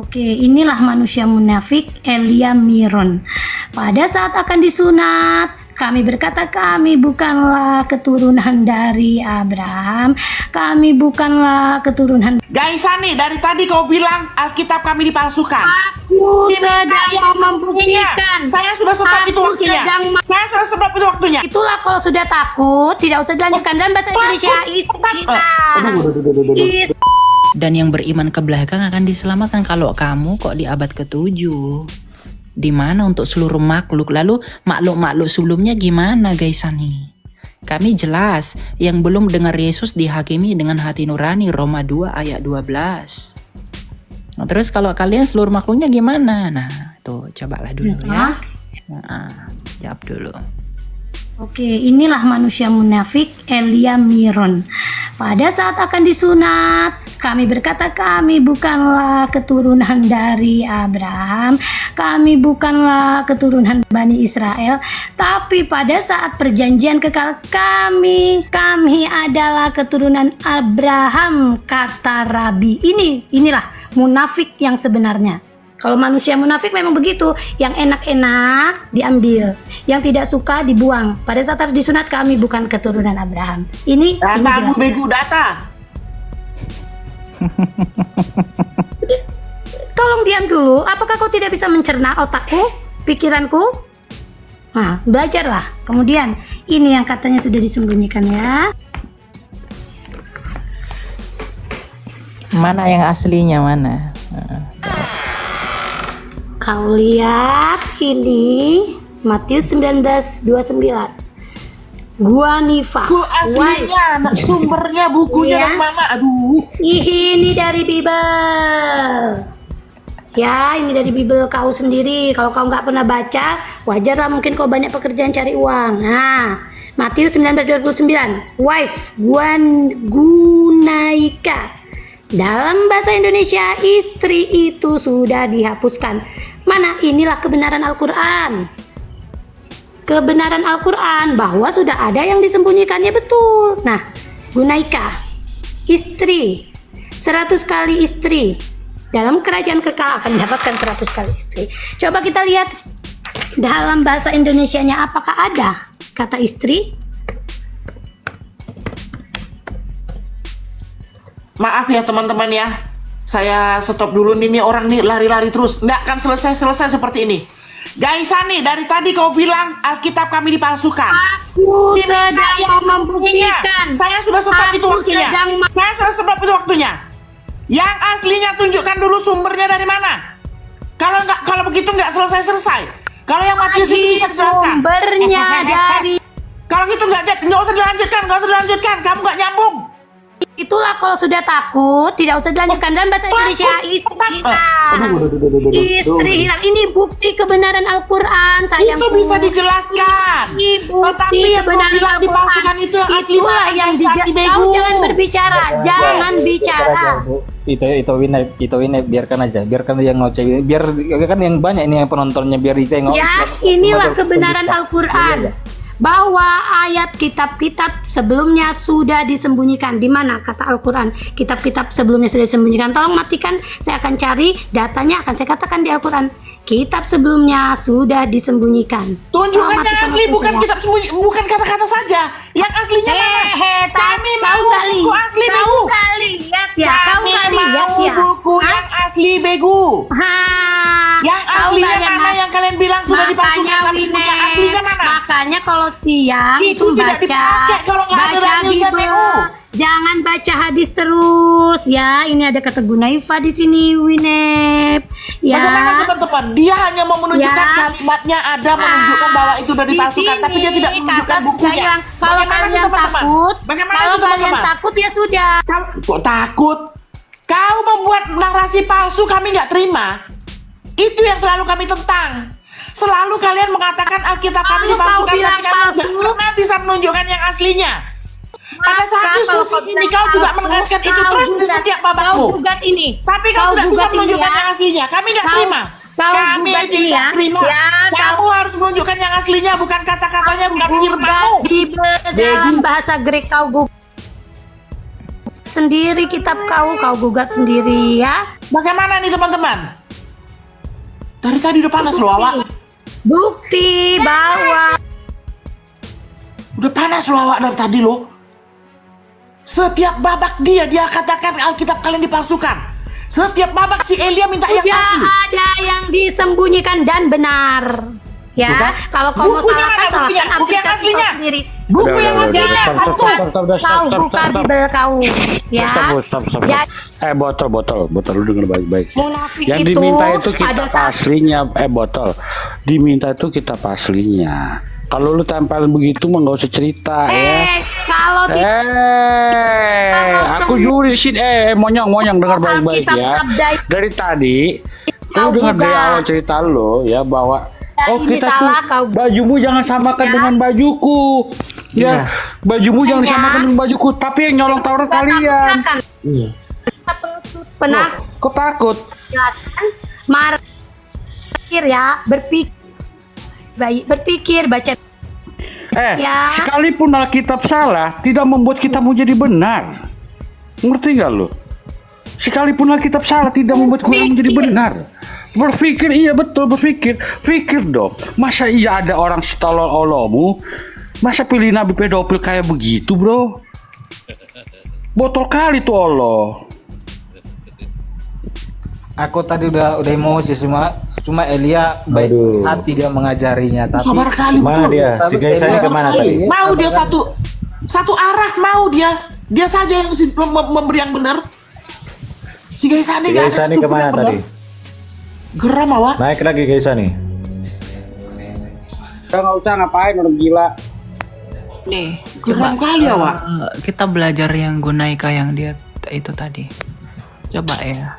Oke, inilah manusia munafik Elia Miron. Pada saat akan disunat, kami berkata kami bukanlah keturunan dari Abraham, kami bukanlah keturunan. Gaisani, dari tadi kau bilang Alkitab kami dipalsukan. Aku sedang membuktikan. Saya sudah stop itu waktunya. Saya sudah stop itu waktunya. Itulah kalau sudah takut, tidak usah dilanjutkan dalam bahasa Indonesia. Dan yang beriman ke belakang akan diselamatkan. Kalau kamu kok di abad ke-7, di mana untuk seluruh makhluk? Lalu makhluk-makhluk sebelumnya gimana Gaisani? Kami jelas, yang belum dengar Yesus dihakimi dengan hati nurani, Roma 2 ayat 12. Nah, terus kalau kalian seluruh makhluknya gimana? Nah, tuh cobalah dulu ya. Jawab dulu. Oke, inilah manusia munafik Elia Miron. Pada saat akan disunat, kami berkata kami bukanlah keturunan dari Abraham, kami bukanlah keturunan Bani Israel, tapi pada saat perjanjian kekal kami adalah keturunan Abraham, kata Rabi. Inilah munafik yang sebenarnya. Kalau manusia munafik memang begitu, yang enak-enak diambil, yang tidak suka dibuang. Pada saat harus disunat kami bukan keturunan Abraham. Ini Data begu data. Tolong diam dulu. Apakah kau tidak bisa mencerna otakku, pikiranku? Nah, belajarlah. Kemudian ini yang katanya sudah disembunyikan ya. Mana yang aslinya mana? Kau lihat ini Matius 19:29. Gua Nifa. Aslinya, sumbernya bukunya dari mana? Aduh. Ini dari Bible. Ya, ini dari Bible kau sendiri. Kalau kau nggak pernah baca, wajar lah mungkin kau banyak pekerjaan cari uang. Nah, Matius 19:29. Wife, Gunaika. Dalam bahasa Indonesia, istri itu sudah dihapuskan. Mana? Inilah kebenaran Al-Quran. Kebenaran Al-Quran bahwa sudah ada yang disembunyikannya, betul. Nah, Gunaika, istri, 100 kali istri. Dalam kerajaan kekal akan mendapatkan 100 kali istri. Coba kita lihat dalam bahasa Indonesianya apakah ada kata istri? Maaf ya teman-teman ya, saya stop dulu nih orang nih lari-lari terus, nggak akan selesai seperti ini. Gaisani, dari tadi kau bilang Alkitab kami dipalsukan. Aku sedang membuktikan. Saya sudah stop itu waktunya. Saya sudah stop itu waktunya. Yang aslinya tunjukkan dulu sumbernya dari mana. Kalau begitu nggak selesai. Kalau yang Matius itu bisa dijelaskan. Sumbernya dari. Kalau gitu nggak usah dilanjutkan. Kamu nggak nyambung. Itulah kalau sudah takut, tidak usah dilanjutkan dalam bahasa Indonesia. Istri hilang. Ini bukti kebenaran Al-Quran, sayangku. Itu bisa dijelaskan. Ini bukti kebenaran Al-Quran. Itulah yang kau jangan berbicara, jangan bicara. Itu biarkan aja yang ngoceh, biar kan yang banyak ini yang penontonnya, biar itu yang ngoceh. Ya, inilah kebenaran Al-Quran. Bahwa ayat kitab-kitab sebelumnya sudah disembunyikan. Di mana kata Al-Quran kitab-kitab sebelumnya sudah disembunyikan? Tolong matikan, saya akan cari datanya, akan saya katakan di Al-Quran. Kitab sebelumnya sudah disembunyikan. Tunjukkan yang asli, bukan kitab sembunyi, bukan kata-kata saja. Yang aslinya mana? Kami mau buku asli begu. Kau lihat ya, Kami mau buku yang asli begu. Yang aslinya mana yang kalian bilang sudah dipalsukan? Tapi bukan aslinya mana? Makanya kalau siang itu tidak dipakai kalau nggak ada dalilnya, BU. Jangan baca hadis terus ya. Ini ada kata Gunaifa di sini, Winep. Ya. Bagaimana teman-teman? Dia hanya mau menunjukkan kalimatnya ada, menunjukkan bahwa itu sudah dipalsukan, tapi dia tidak menunjukkan bukunya. Kalau kalian takut, kalau kalian takut ya sudah. Kok takut? Kau membuat narasi palsu, kami nggak terima. Itu yang selalu kami tentang. Selalu kalian mengatakan Alkitab kami dipalsukan, tapi kalian tidak pernah bisa menunjukkan yang aslinya. Pada saat diskusi ini kau juga menegaskan itu terus di setiap babakmu. Tapi kau tidak bisa menunjukkan yang aslinya. Kami nggak terima. Kami tidak terima. Kamu harus menunjukkan yang aslinya, bukan kata-katanya, bukan firmanmu. Dalam bahasa Grek kau gugat sendiri kitab kau gugat sendiri ya. Bagaimana nih teman-teman? Dari tadi udah panas loh awak. Bukti bahwa Udah panas loh awak dari tadi loh. Setiap babak dia katakan Alkitab kalian dipalsukan. Setiap babak si Elia minta yang tidak asli. ada yang disembunyikan dan benar. Ya, Bukan? kalau kau mau Bukunya salahkan, mana buktinya? salahkan Buku yang aplikasi kau aslinya. sendiri. Buku yang aslinya. Stop, Antum. Kau buka Bible kau. Ya. Stop. Jadi, Botol, lu denger baik-baik. munafik Yang itu diminta itu pada kitab saat aslinya, botol. Diminta itu kitab aslinya. Kalau lu tempelin begitu mah nggak usah cerita ya. kalau Aku juri di sini. Monyong dengar baik-baik Alkitab ya. sabda Dari tadi, Kau lu dengar dari juga. awal cerita lu ya bahwa ini kita salah, tuh kau. bajumu jangan samakan Ya. dengan bajuku. Ya, Iya. bajumu jangan Ya. disamakan dengan bajuku. Tapi yang nyolong Taurat kalian. silakan. Iya. Penakut Kok takut? jelaskan, berpikir ya, berpikir baca. Ya. Sekalipun Alkitab salah, tidak membuat kita menjadi benar. Ngerti gak lo? Sekalipun Alkitab salah, tidak membuat kita menjadi benar. Berpikir, iya betul berpikir. Pikir dong, masa iya ada orang setolol olomu? Masa pilih nabi pedofil kayak begitu bro? Botol kali tuh Allah. Aku tadi udah emosi cuma Elia baik Aduh. hati dia mengajarinya tapi Sabar kali Mana betul. dia? Si Gaisani kemana tadi? Mau dia satu arah mau dia. Dia saja yang memberi yang benar. Si Gaisani Si nggak ada Gaisani satu pun kemana yang tadi? benar. Geram awak. Naik lagi Gaisani. Kita nggak usah ngapain orang gila. Nih, Geram kali awak. kita belajar yang Gunaika yang dia itu tadi. Coba ya.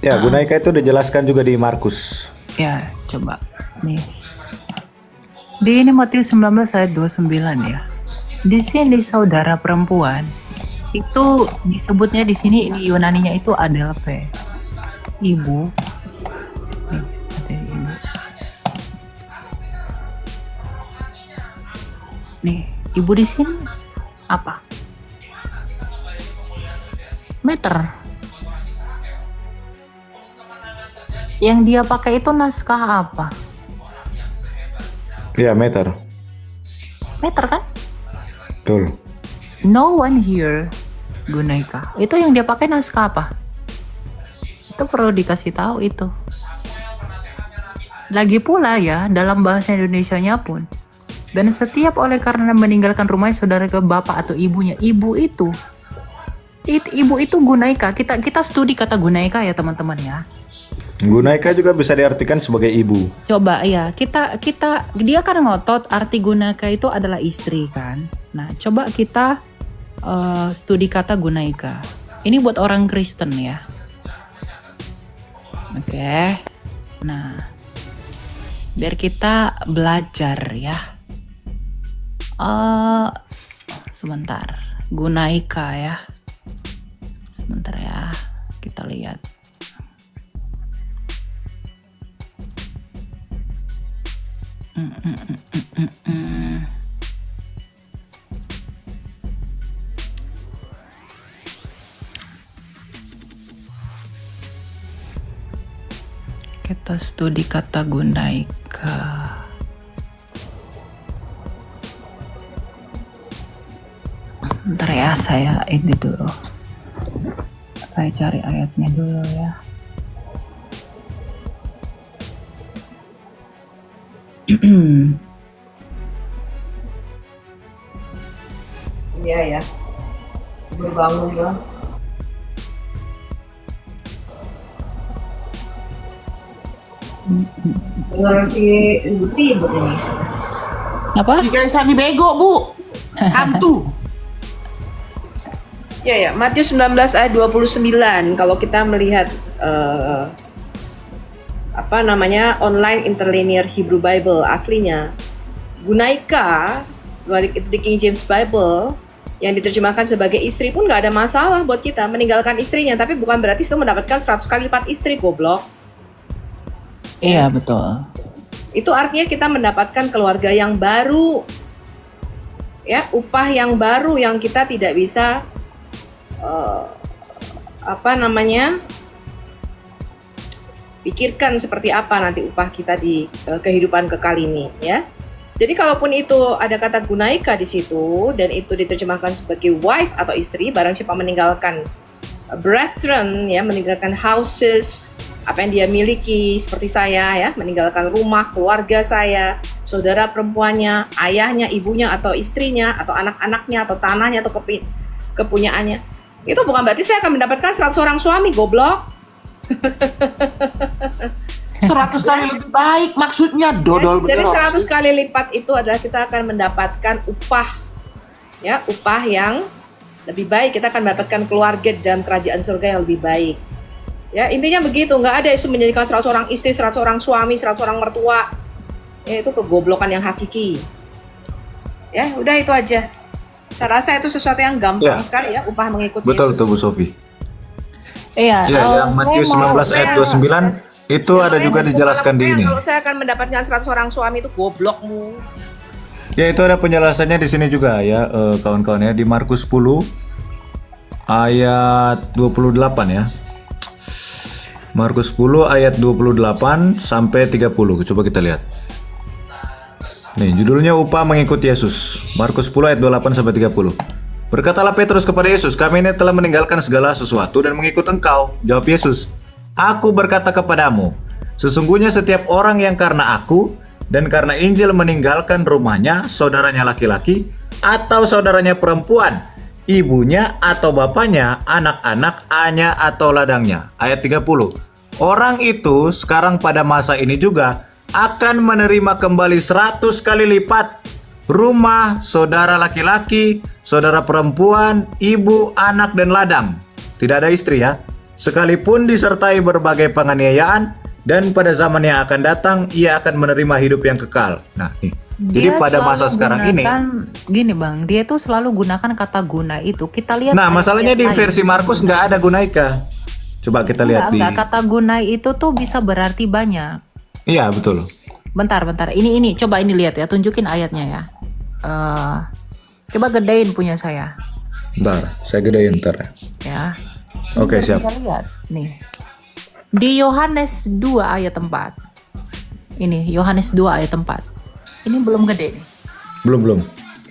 Ya, Gunaika itu dijelaskan juga di Markus. Ya, coba. Nih. Di ini Matius 19 ayat 29 ya. Di sini saudara perempuan itu disebutnya di sini ini Yunaninya itu adelphe. Ibu. Nih, ada ibu. Nih, ibu di sini apa? Meter. Yang dia pakai itu naskah apa? Ya, meter. Meter kan? Betul. No one here Gunaika. Itu yang dia pakai naskah apa? Itu perlu dikasih tahu itu. Lagi pula ya dalam bahasa Indonesianya pun. Dan setiap oleh karena meninggalkan rumahnya saudara ke bapak atau ibunya, ibu itu Gunaika. Kita studi kata Gunaika ya teman-teman ya. Gunaika juga bisa diartikan sebagai ibu. Coba ya, kita dia kan ngotot arti Gunaika itu adalah istri kan. Nah, coba kita studi kata Gunaika. Ini buat orang Kristen ya. Oke. Nah, biar kita belajar ya. Sebentar. Gunaika ya. Sebentar ya. Kita lihat. Kita studi kata Gunaika. Bentar ya, saya ini dulu. Saya cari ayatnya dulu ya. Iya ya. Berbangun bang. Dengar si ribut ini. Apa? Si Gaisani bego bu. Hantu. Ya ya, Matius 19 ayat 29 kalau kita melihat apa namanya online interlinear Hebrew Bible aslinya Gunaika balik di King James Bible yang diterjemahkan sebagai istri pun nggak ada masalah buat kita meninggalkan istrinya, tapi bukan berarti itu mendapatkan 100 kali lipat istri, goblok. Iya betul. Itu artinya kita mendapatkan keluarga yang baru, ya, upah yang baru yang kita tidak bisa apa namanya pikirkan seperti apa nanti upah kita di kehidupan kekal ini, ya. Jadi kalaupun itu ada kata gunaika di situ dan itu diterjemahkan sebagai wife atau istri, barang siapa meninggalkan brethren, ya, meninggalkan houses, apa yang dia miliki, seperti saya, ya, meninggalkan rumah, keluarga saya, saudara perempuannya, ayahnya, ibunya, atau istrinya, atau anak-anaknya, atau tanahnya, atau kepunyaannya, itu bukan berarti saya akan mendapatkan 100 orang suami, goblok. 100 kali lebih baik maksudnya dodol Dari bener. 100 kali lipat itu adalah kita akan mendapatkan upah, ya, upah yang lebih baik. Kita akan mendapatkan keluarga dalam kerajaan surga yang lebih baik. Ya, intinya begitu. Nggak ada isu menjadikan 100 orang istri, 100 orang suami, 100 orang mertua. Ya, itu kegoblokan yang hakiki. Ya, udah itu aja. Saya rasa itu sesuatu yang gampang sekali, ya, upah mengikuti Betul Yesus. tuh Bu Sofi. Iya, Ya, yang Matius 19 ayat 29 itu ada juga dijelaskan di ini. Kalau saya akan mendapatkan 100 orang suami itu goblokmu. Ya, itu ada penjelasannya di sini juga ya, kawan-kawan ya, di Markus 10 ayat 28 ya. Markus 10 ayat 28 sampai 30. Coba kita lihat. Nih, judulnya upah mengikuti Yesus. Markus 10 ayat 28 sampai 30. Berkatalah Petrus kepada Yesus, "Kami ini telah meninggalkan segala sesuatu dan mengikut Engkau." Jawab Yesus, "Aku berkata kepadamu, sesungguhnya setiap orang yang karena aku dan karena Injil meninggalkan rumahnya, saudaranya laki-laki, atau saudaranya perempuan, ibunya atau bapaknya, anak-anak, anaknya atau ladangnya." Ayat 30. Orang itu sekarang pada masa ini juga akan menerima kembali 100 kali lipat rumah, saudara laki-laki, saudara perempuan, ibu, anak, dan ladang. Tidak ada istri ya. Sekalipun disertai berbagai penganiayaan, dan pada zaman yang akan datang, ia akan menerima hidup yang kekal. Nah, nih. Jadi Dia pada selalu masa sekarang ini, gini bang, dia tuh selalu gunakan kata guna itu. Kita lihat. nah masalahnya di ayat-ayat versi lain. Markus nggak ada gunaika. Coba kita lihat di. Enggak, kata gunai itu tuh bisa berarti banyak. Iya betul. Bentar. Ini coba ini lihat ya, tunjukin ayatnya ya. Coba gedein punya saya. Bentar, saya gedein ntar ya. Ya. Oke, Biar siap. dia lihat nih. Di Yohanes 2 ayat 4. Ini Yohanes 2 ayat 4. Ini belum gede nih. Belum.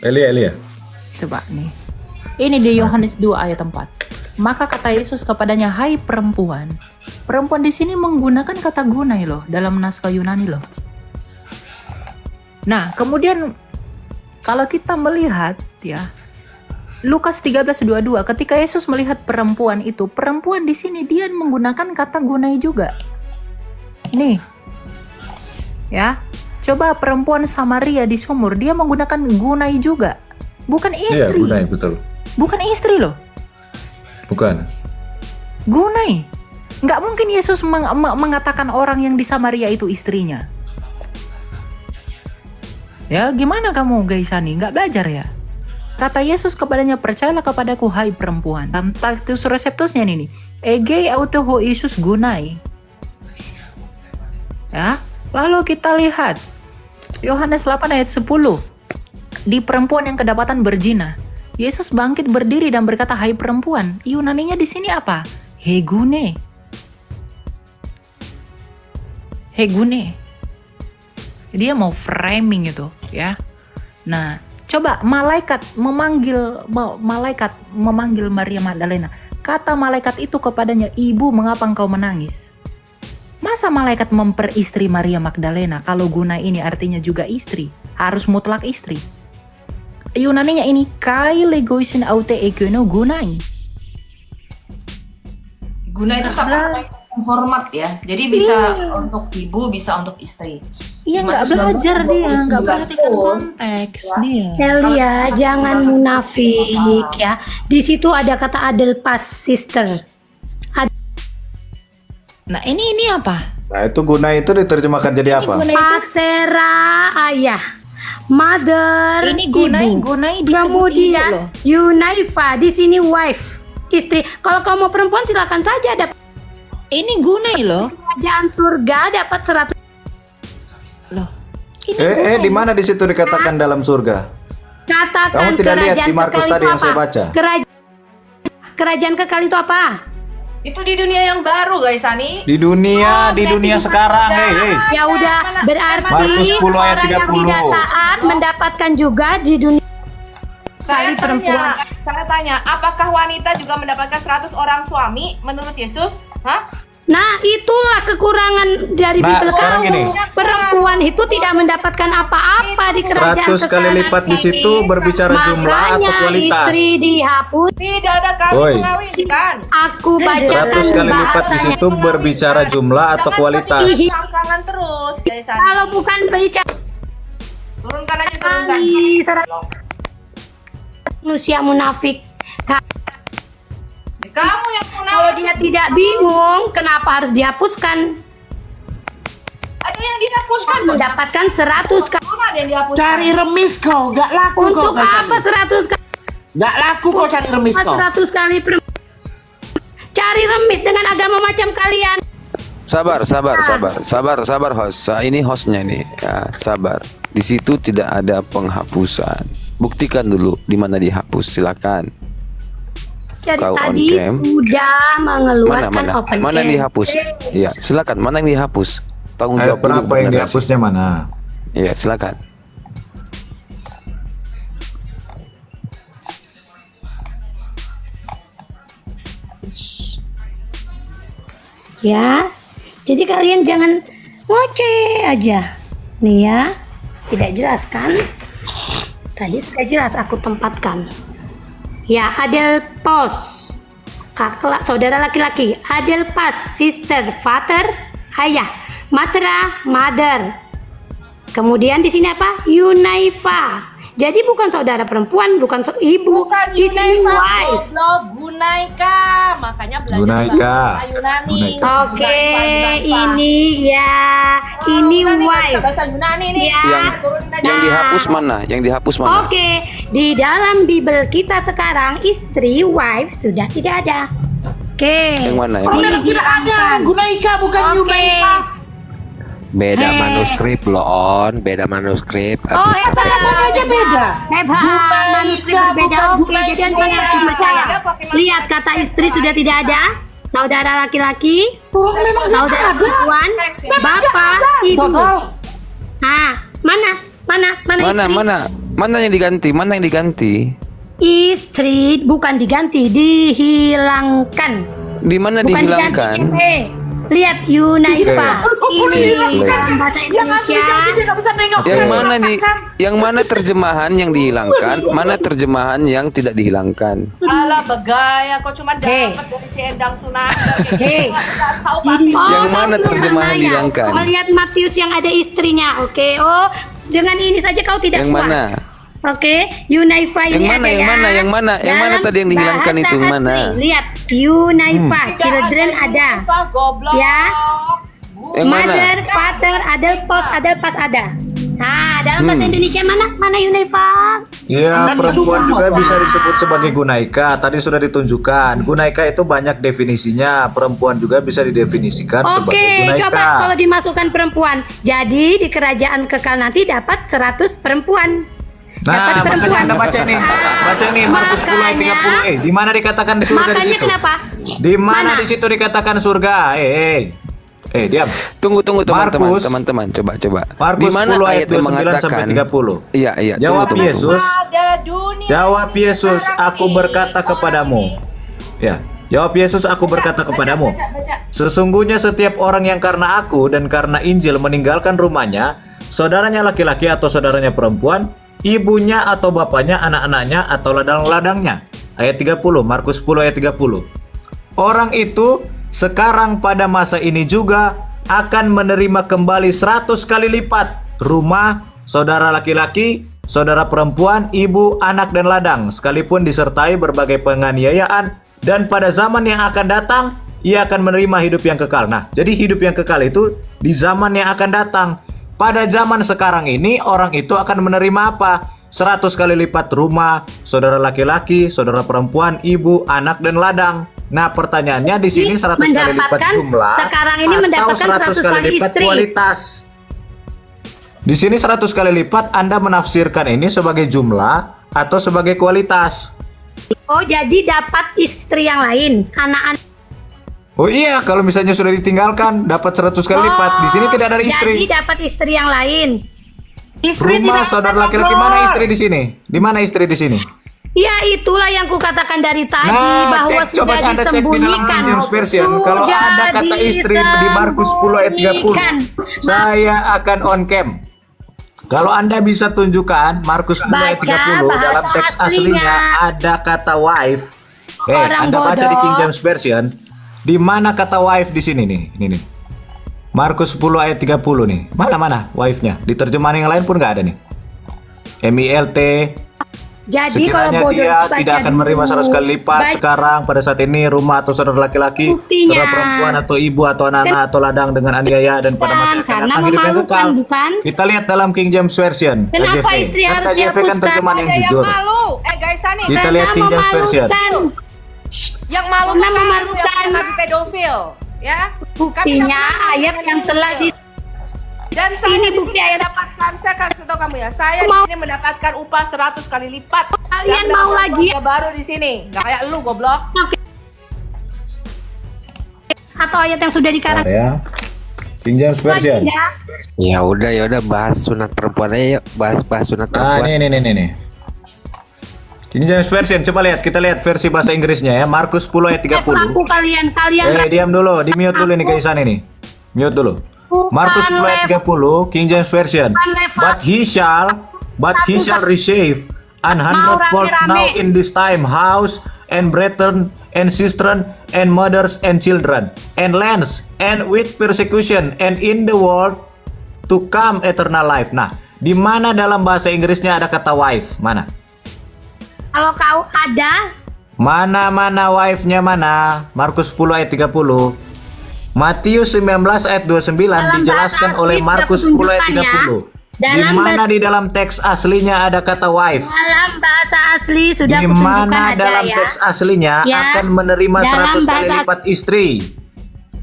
Elia. Coba nih. Ini di Yohanes 2 ayat 4. Maka kata Yesus kepadanya, "Hai perempuan." Perempuan di sini menggunakan kata gunai loh dalam naskah Yunani loh. Nah, kemudian kalau kita melihat ya Lukas 13:22, ketika Yesus melihat perempuan itu, perempuan di sini dia menggunakan kata gunai juga. Nih. Ya. Coba perempuan Samaria di sumur, dia menggunakan gunai juga. Bukan Iya, istri. gunai betul. Bukan istri loh. Bukan. Gunai. Nggak mungkin Yesus mengatakan orang yang di Samaria itu istrinya. Ya, gimana kamu Gaisani? Nggak belajar ya? Kata Yesus kepadanya, "Percayalah kepadaku, hai perempuan." Dalam Titus Receptusnya ini, Ege auto ho Yesus gunai. Ya, lalu kita lihat Yohanes 8 ayat 10. Di perempuan yang kedapatan berzina, Yesus bangkit berdiri dan berkata, "Hai perempuan." Yunaninya di sini apa? Hegune. Dia mau framing itu, ya. Nah, coba malaikat memanggil Maria Magdalena. Kata malaikat itu kepadanya, "Ibu, mengapa engkau menangis?" Masa malaikat memperistri Maria Magdalena? Kalau guna ini artinya juga istri, harus mutlak istri. Yunaninya ini kai legoisin aute egono gunai. Guna itu sama hormat ya. Jadi bisa untuk ibu, bisa untuk istri. Iya, nggak Matius belajar 19, dia, nggak 29 perhatikan pun. konteks dia. Elia, jangan munafik ya. Di situ ada kata adelpas, sister. Nah, ini apa? Nah itu gunai itu diterjemahkan jadi apa? Gunai itu, Patera, ayah. Mother, ini ibu. gunai disebut ibu loh. Kemudian Yunaifa, di sini wife, istri. Kalau kamu perempuan silakan saja dapat Ini gunai loh. kerajaan surga, dapat 100. Loh. Ini gunai. Di mana di situ dikatakan dalam surga? Katakan Kamu tidak lihat kerajaan di Markus kekal tadi itu yang apa? saya baca? Kerajaan kekal itu apa? Itu di dunia yang baru guys, Sani. Di dunia sekarang, Ya udah, berarti Markus 10 ayat orang yang 30. tidak taat mendapatkan juga di dunia. Saya perempuan. tanya, apakah wanita juga mendapatkan 100 orang suami menurut Yesus? Hah? Nah, itulah kekurangan dari Nah, Bible sekarang kamu. gini. Perempuan itu tidak mendapatkan apa-apa di kerajaan 100 kali kekal lipat di nanti. situ berbicara jumlah atau Makanya kualitas. istri dihapus. Tidak ada kawin Woi. mengawinkan. Aku bacakan 100 kali lipat di bahasanya. situ berbicara jumlah atau kualitas. Ih, Tangan terus, guys. Sani. kalau bukan bicara Turunkan aja, turunkan. kali manusia munafik. Kamu yang Kalau dia tidak bingung, kenapa harus dihapuskan? ada yang dihapuskan. Mendapatkan 100 kali. Ada yang dihapuskan. Cari remis kau, gak laku kau Untuk guys. apa 100 kali? Gak laku kau cari remis kau. 100 kali cari remis dengan agama macam kalian. Sabar host. Ini hostnya nih. Ya, sabar. Di situ tidak ada penghapusan. Buktikan dulu di mana dihapus. Silakan. Dari Kau tadi on cam. sudah mengeluarkan open Mana cam. dihapus? Iya, silakan. Mana yang dihapus? Tanggung Ayat jawab dulu berapa yang kepada dihapusnya mana? Iya, silakan. Ya, jadi kalian jangan ngoceh aja. Nih ya, tidak jelas kan? Tadi sudah jelas aku tempatkan. Ya, Adel pos. Kakak, saudara laki-laki. Adel pas, sister, father, ayah. Matra, mother. Kemudian di sini apa? Yunaifa. Jadi bukan saudara perempuan, bukan ibu. Bukan Di sini Yunaika, wife. goblok, Gunaika. Makanya belajar Gunaika. bahasa Yunani. Gunaika. Oke, Gunaifa. ini ya, ini Bukan nih, wife. bahasa Yunani nih. Ya. Yang dihapus mana? Yang dihapus mana? Oke, di dalam Bible kita sekarang istri wife sudah tidak ada. Oke. Yang mana? Yang Benar tidak ada. Gunaika bukan Oke. Yunaifa. Beda Hei. manuskrip loh on, beda manuskrip. Oh, Kata-katanya aja beda. Hebat, manuskrip berbeda. bukan Oke, Gunaika. jadi Anda harus percaya. Lihat kata istri sudah tidak ada. Saudara laki-laki, Orang memang gak saudara ada. perempuan, bapak, ibu. Dodol. Nah, mana istri? Mana yang diganti? Mana yang diganti? Istri bukan diganti, dihilangkan. Di mana Bukan dihilangkan? diganti, Lihat Yunaifa. Ini Boleh. dalam bahasa Yang asli Indonesia. ganti dia gak bisa nengok. Yang mana terjemahan yang dihilangkan? Mana terjemahan yang tidak dihilangkan? Alah begaya, kok cuma Hei. dapat dari si Endang Sunan. Hei. Tahu pakai. Yang kamu mana belum terjemahan pernah ya? dihilangkan? Melihat Matius yang ada istrinya, oke? Oh, dengan ini saja kau tidak Yang puas. mana? Oke, Yunaifa Yang ini mana, ada yang ya. mana, yang mana? Yang mana Dalam tadi yang dihilangkan bahasa itu, mana? asli. Lihat, Yunaifa, children ada. Goblok. Ya. Yang mana? Mother, father, adel pas ada. Nah, dalam bahasa Indonesia mana? Mana Yunaifa? Ya, Kan perempuan itu juga apa? bisa disebut sebagai gunaika. Tadi sudah ditunjukkan. Gunaika itu banyak definisinya. Perempuan juga bisa didefinisikan sebagai Oke, gunaika. coba kalau dimasukkan perempuan. Jadi di kerajaan kekal nanti dapat 100 perempuan. Nah, dapat makanya Anda baca ini. Baca ini Markus 10 ayat 30. Di mana dikatakan di surga di Makanya situ? kenapa? Di mana Mana? di situ dikatakan surga? Diam. Tunggu teman-teman, Markus. teman-teman, coba. Markus Di mana 10 ayat ayat yang 29 mengatakan? sampai 30. Iya. Jawab tunggu. Yesus. Pada dunia. Jawab Yesus, aku berkata kepadamu. Ya, jawab Yesus, aku berkata kepadamu. Baca. Sesungguhnya setiap orang yang karena aku dan karena Injil meninggalkan rumahnya, saudaranya laki-laki atau saudaranya perempuan, ibunya atau bapaknya, anak-anaknya atau ladang-ladangnya. Ayat 30, Markus 10 ayat 30. Orang itu sekarang pada masa ini juga akan menerima kembali 100 kali lipat rumah, saudara laki-laki, saudara perempuan, ibu, anak dan ladang, sekalipun disertai berbagai penganiayaan, dan pada zaman yang akan datang ia akan menerima hidup yang kekal. Nah, jadi hidup yang kekal itu di zaman yang akan datang. Pada zaman sekarang ini orang itu akan menerima apa? 100 kali lipat rumah, saudara laki-laki, saudara perempuan, ibu, anak dan ladang. Nah, pertanyaannya di sini 100 kali lipat Mendapatkan, jumlah sekarang ini atau mendapatkan 100 kali lipat istri. kualitas. Di sini 100 kali lipat Anda menafsirkan ini sebagai jumlah atau sebagai kualitas. Oh, jadi dapat istri yang lain, anak-anak. Oh iya, kalau misalnya sudah ditinggalkan dapat 100 kali lipat. Di sini tidak ada istri. Jadi dapat istri yang lain. Istri Rumah tidak saudara ada, laki-laki Bro. mana istri di sini? Di mana istri di sini? Ya itulah yang kukatakan dari tadi Nah, bahwa cek, coba sudah Anda cek di dalam disembunyikan. King James Version. Kalau ada kata istri di Markus 10 ayat 30, saya akan on cam. Kalau Anda bisa tunjukkan Markus 10 ayat Baca 30 dalam bahasa teks aslinya. aslinya ada kata wife. Orang Anda baca di bodoh. King James Version. Di mana kata wife di sini nih? Ini nih. Markus 10 ayat 30 nih. Mana wife-nya? Di terjemahan yang lain pun nggak ada nih. MILT. Jadi kalau Sekiranya bodoh dia baca tidak akan dulu. menerima 100 kali lipat Baca- sekarang pada saat ini rumah atau saudara laki-laki, Buktinya. saudara perempuan atau ibu atau anak-anak atau ladang dengan aniaya dan pada masa yang akan Karena datang hidup yang memalukan, kekal. bukan? Kita lihat dalam King James Version. Kenapa KJV. istri Kan harus KJV kan dihapuskan? terjemahan yang Ada yang jujur. malu. Guys, Sani. Kita Karena lihat King James Version. memalukan. Yang malu Karena tuh memalukan. yang nabi pedofil, ya. Buktinya ayat yang telah di Dan saya Ini di bukti sini ayat. mendapatkan, saya kasih tahu kamu ya, saya di Mau- sini mendapatkan upah 100 kali lipat. Kalian Saya mau mendapatkan lagi? keluarga baru di sini, nggak kayak lu goblok. atau ayat yang sudah Bentar dikarang ya. King James Version. ya. Ya udah bahas sunat perempuan aja yuk, bahas sunat Nah, perempuan. ini. King James Version, coba lihat, kita lihat versi bahasa Inggrisnya ya. Markus 10 ayat 30. Laku kalian Diam dulu, di mute dulu nih Kaisan ini. Mute dulu. Markus 10 ayat 30, King James Version. But he shall receive an hundredfold now in this time house and brethren and sistren and mothers and children and lands and with persecution and in the world to come eternal life. Nah, di mana dalam bahasa Inggrisnya ada kata wife? Mana? Kalau kau ada Mana wife-nya mana? Markus 10 ayat 30. Matius 19 ayat 29 Dalam dijelaskan bahasa oleh asli Markus sudah 10 ayat kutunjukkan 30. Di Dalam mana bahasa- di dalam teks aslinya ada kata wife? dalam bahasa asli sudah Di kutunjukkan mana ada dalam ya. teks aslinya Ya. akan menerima Dalam 100 kali bahasa- lipat istri?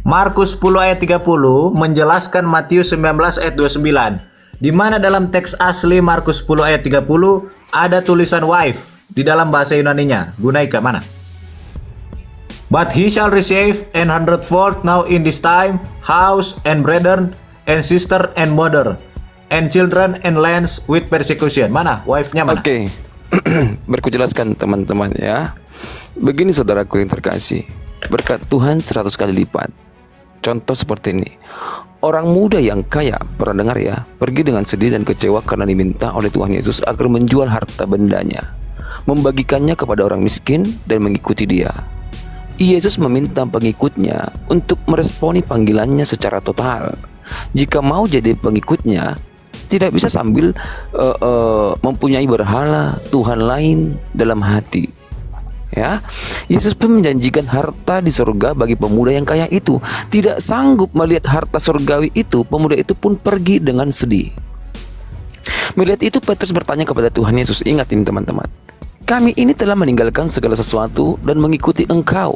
Markus 10 ayat 30 menjelaskan Matius 19 ayat 29. Di mana dalam teks asli Markus 10 ayat 30 ada tulisan wife di dalam bahasa Yunaninya? Gunaika mana? But he shall receive an hundredfold now in this time house and brethren and sister and mother and children and lands with persecution. Mana? Wife-nya mana? Oke, biar ku jelaskan teman-teman ya. Begini saudaraku yang terkasih, berkat Tuhan 100 kali lipat. Contoh seperti ini. Orang muda yang kaya, pernah dengar ya, pergi dengan sedih dan kecewa karena diminta oleh Tuhan Yesus agar menjual harta bendanya, membagikannya kepada orang miskin dan mengikuti dia. Yesus meminta pengikutnya untuk meresponi panggilannya secara total. Jika mau jadi pengikutnya, tidak bisa sambil mempunyai berhala Tuhan lain dalam hati. Ya, Yesus pun menjanjikan harta di surga bagi pemuda yang kaya itu. Tidak sanggup melihat harta surgawi itu, pemuda itu pun pergi dengan sedih. Melihat itu Petrus bertanya kepada Tuhan Yesus, ingat ini teman-teman, kami ini telah meninggalkan segala sesuatu dan mengikuti Engkau.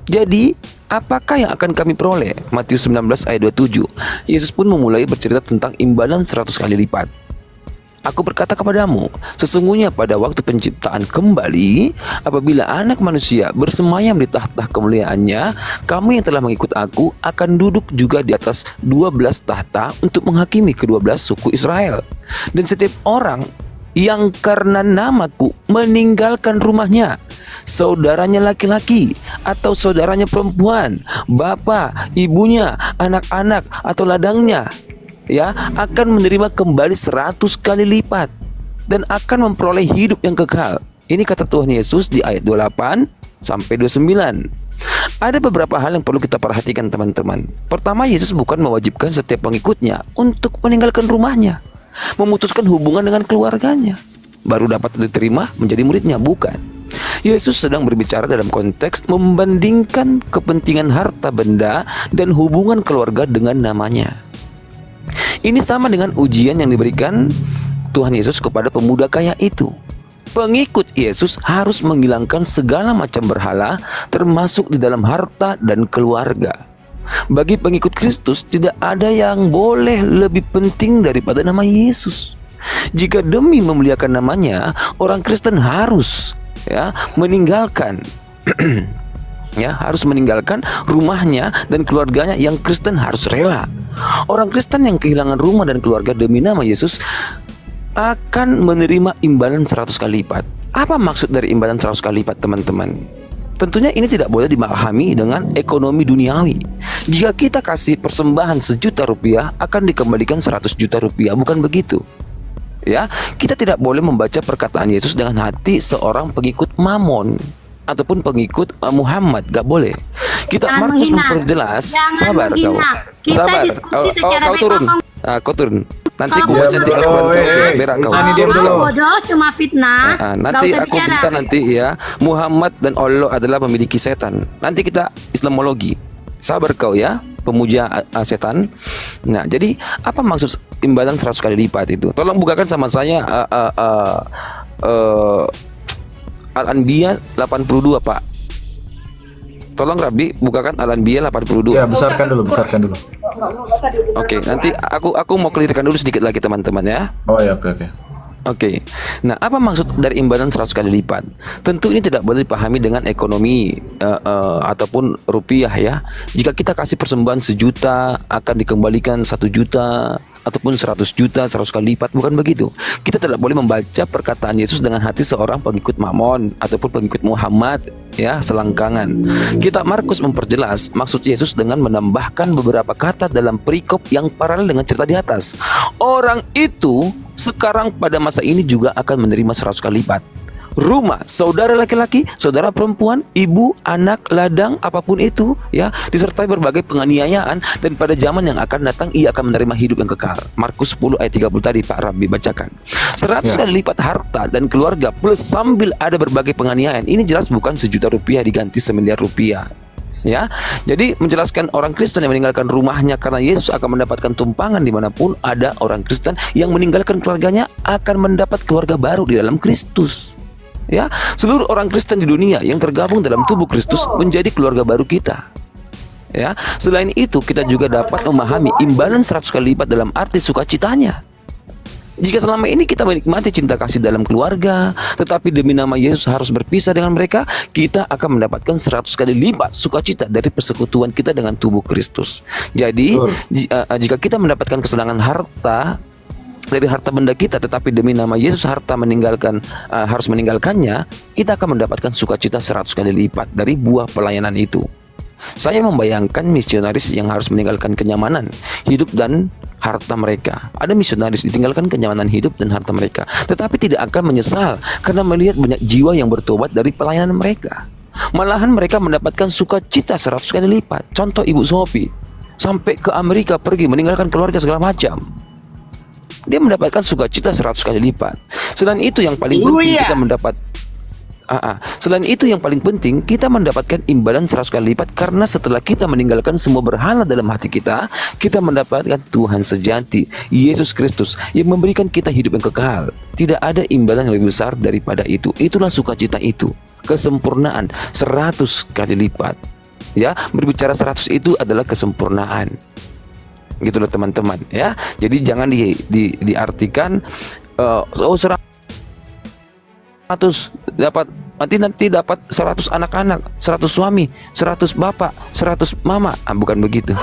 Jadi, apakah yang akan kami peroleh? Matius 19 ayat 27. Yesus pun memulai bercerita tentang imbalan 100 kali lipat. Aku berkata kepadamu, sesungguhnya pada waktu penciptaan kembali, apabila anak manusia bersemayam di tahta kemuliaannya, kamu yang telah mengikut aku akan duduk juga di atas 12 tahta untuk menghakimi ke-12 suku Israel. Dan setiap orang yang karena namaku meninggalkan rumahnya, saudaranya laki-laki atau saudaranya perempuan, bapak, ibunya, anak-anak atau ladangnya, ya, akan menerima kembali 100 kali lipat dan akan memperoleh hidup yang kekal. Ini kata Tuhan Yesus di ayat 28 sampai 29. Ada beberapa hal yang perlu kita perhatikan teman-teman. Pertama, Yesus bukan mewajibkan setiap pengikutnya untuk meninggalkan rumahnya, memutuskan hubungan dengan keluarganya, baru dapat diterima menjadi muridnya. Bukan. Yesus sedang berbicara dalam konteks membandingkan kepentingan harta benda dan hubungan keluarga dengan namanya. Ini sama dengan ujian yang diberikan Tuhan Yesus kepada pemuda kaya itu. Pengikut Yesus harus menghilangkan segala macam berhala, termasuk di dalam harta dan keluarga. Bagi pengikut Kristus tidak ada yang boleh lebih penting daripada nama Yesus. Jika demi memuliakan namanya, orang Kristen harus meninggalkan Ya, harus meninggalkan rumahnya dan keluarganya. Yang Kristen harus rela. Orang Kristen yang kehilangan rumah dan keluarga demi nama Yesus akan menerima imbalan 100 kali lipat. Apa maksud dari imbalan 100 kali lipat, teman-teman? Tentunya ini tidak boleh dimahami dengan ekonomi duniawi. Jika kita kasih persembahan 1 juta rupiah, akan dikembalikan 100 juta rupiah. Bukan begitu. Ya, kita tidak boleh membaca perkataan Yesus dengan hati seorang pengikut Mamon ataupun pengikut Muhammad. Gak boleh. Kita Jangan Markus menghina. memperjelas. Jangan Sabar kau. menghina. Kita Sabar. diskusi secara Kau baik, turun. ngomong. Kau turun. Nanti Kalau ku baca bodoh, di Al-Quran kau berak kau. Sani Kalau dulu kau dulu. bodoh cuma fitnah. Nanti gak usah aku bicara. minta nanti ya, Muhammad dan Allah adalah memiliki setan. Nanti kita Islamologi. Sabar kau ya, pemuja setan. Nah, jadi apa maksud imbalan 100 kali lipat itu? Tolong bukakan sama saya Al-Anbiya 82, Pak. Tolong Rabi bukakan Al-Anbiya 82. Ya, besarkan dulu. Oke, nanti aku mau clearkan dulu sedikit lagi teman-teman ya. Oh ya, oke. Oke, nah apa maksud dari imbalan 100 kali lipat? Tentu ini tidak boleh dipahami dengan ekonomi ataupun rupiah ya. Jika kita kasih persembahan 1 juta, akan dikembalikan 1 juta ataupun 100 juta 100 kali lipat, bukan begitu. Kita tidak boleh membaca perkataan Yesus dengan hati seorang pengikut Mamon ataupun pengikut Muhammad ya, selangkangan. Kita Markus memperjelas maksud Yesus dengan menambahkan beberapa kata dalam perikop yang paralel dengan cerita di atas. Orang itu sekarang pada masa ini juga akan menerima 100 kali lipat. Rumah, saudara laki-laki, saudara perempuan, ibu, anak, ladang, apapun itu ya, disertai berbagai penganiayaan, dan pada zaman yang akan datang ia akan menerima hidup yang kekal. Markus 10 ayat 30 tadi Pak Rabi bacakan. 100 kali lipat harta dan keluarga plus sambil ada berbagai penganiayaan. Ini jelas bukan 1 juta rupiah diganti 1 miliar rupiah. Ya, jadi menjelaskan orang Kristen yang meninggalkan rumahnya karena Yesus akan mendapatkan tumpangan dimanapun ada orang Kristen yang meninggalkan keluarganya akan mendapat keluarga baru di dalam Kristus. Ya, seluruh orang Kristen di dunia yang tergabung dalam tubuh Kristus menjadi keluarga baru kita. Ya, selain itu kita juga dapat memahami imbalan 100 kali lipat dalam arti sukacitanya. Jika selama ini kita menikmati cinta kasih dalam keluarga, tetapi demi nama Yesus harus berpisah dengan mereka, kita akan mendapatkan 100 kali lipat sukacita dari persekutuan kita dengan tubuh Kristus. Jadi, jika kita mendapatkan kesenangan harta dari harta benda kita, tetapi demi nama Yesus harta harus meninggalkannya, kita akan mendapatkan sukacita 100 kali lipat dari buah pelayanan itu. Saya membayangkan misionaris yang harus meninggalkan kenyamanan hidup dan harta mereka. Ada misionaris ditinggalkan kenyamanan hidup dan harta mereka, tetapi tidak akan menyesal karena melihat banyak jiwa yang bertobat dari pelayanan mereka. Malahan mereka mendapatkan sukacita 100 kali lipat. Contoh Ibu Sophie, sampai ke Amerika pergi meninggalkan keluarga segala macam. Dia mendapatkan sukacita 100 kali lipat. Selain itu yang paling penting kita mendapat Selain itu yang paling penting kita mendapatkan imbalan 100 kali lipat karena setelah kita meninggalkan semua berhala dalam hati kita, kita mendapatkan Tuhan sejati, Yesus Kristus yang memberikan kita hidup yang kekal. Tidak ada imbalan yang lebih besar daripada itu. Itulah sukacita itu, kesempurnaan 100 kali lipat. Ya, berbicara 100 itu adalah kesempurnaan. Gitulah teman-teman ya. Jadi jangan diartikan 100 nanti dapat 100 anak-anak, 100 suami, 100 bapak, 100 mama. Bukan begitu.